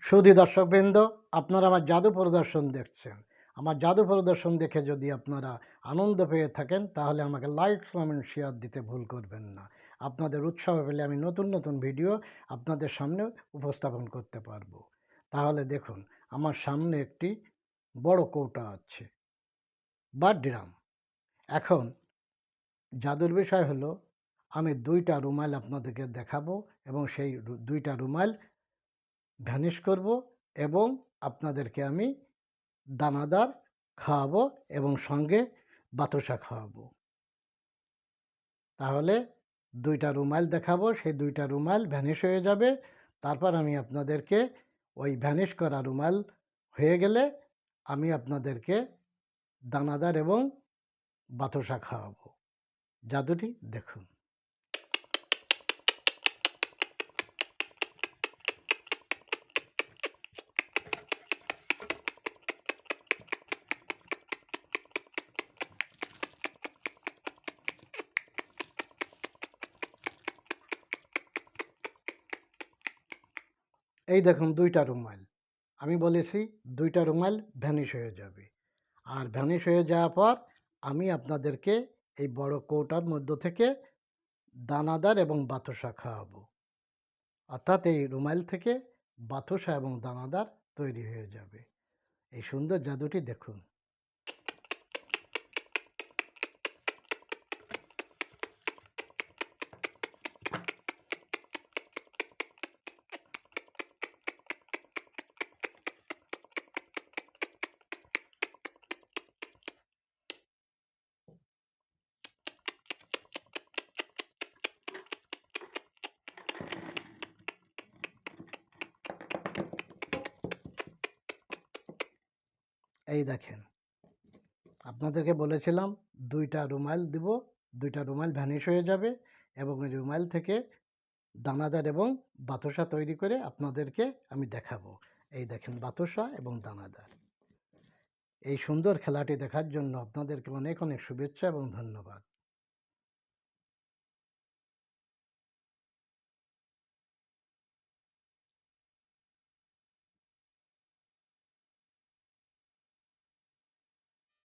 সুধী দর্শকবৃন্দ, আপনারা আমার জাদু প্রদর্শন দেখছেন। আমার জাদু প্রদর্শন দেখে যদি আপনারা আনন্দ পেয়ে থাকেন তাহলে আমাকে লাইক, কমেন্ট, শেয়ার দিতে ভুল করবেন না। আপনাদের উৎসাহ পেলে আমি নতুন নতুন ভিডিও আপনাদের সামনে উপস্থাপন করতে পারবো। তাহলে দেখুন, আমার সামনে একটি বড় কৌটা আছে বা ড্রাম। এখন জাদুর বিষয় হলো, আমি দুইটা রুমাল আপনাদেরকে দেখাবো এবং সেই দুইটা রুমাল ভ্যানিশ করব এবং আপনাদেরকে আমি দানাদার খাওয়াবো এবং সঙ্গে বাতাসা খাওয়াবো। তাহলে দুইটা রুমাল দেখাবো, সেই দুইটা রুমাল ভ্যানিশ হয়ে যাবে। তারপর আমি আপনাদেরকে ওই ভ্যানিশ করা রুমাল হয়ে গেলে আমি আপনাদেরকে দানাদার এবং বাতাসা খাওয়াবো। জাদুটি দেখুন। এই দেখুন দুইটা রুমাল। আমি বলেছি দুইটা রুমাল ভ্যানিশ হয়ে যাবে। আর ভ্যানিশ হয়ে যাওয়ার পর আমি আপনাদেরকে এই বড় কৌটার মধ্য থেকে দানাদার এবং বাতাসা খাওয়াবো। অর্থাৎ এই রুমাল থেকে বাতাসা এবং দানাদার তৈরি হয়ে যাবে। এই সুন্দর জাদুটি দেখুন। এই দেখেন, আপনাদেরকে বলেছিলাম দুইটা রুমাল দিব, দুইটা রুমাল ভ্যানিশ হয়ে যাবে এবং এই রুমাল থেকে দানাদার এবং বাতাসা তৈরি করে আপনাদেরকে আমি দেখাবো। এই দেখেন বাতাসা এবং দানাদার। এই সুন্দর খেলাটি দেখার জন্য আপনাদেরকে অনেক অনেক শুভেচ্ছা এবং ধন্যবাদ।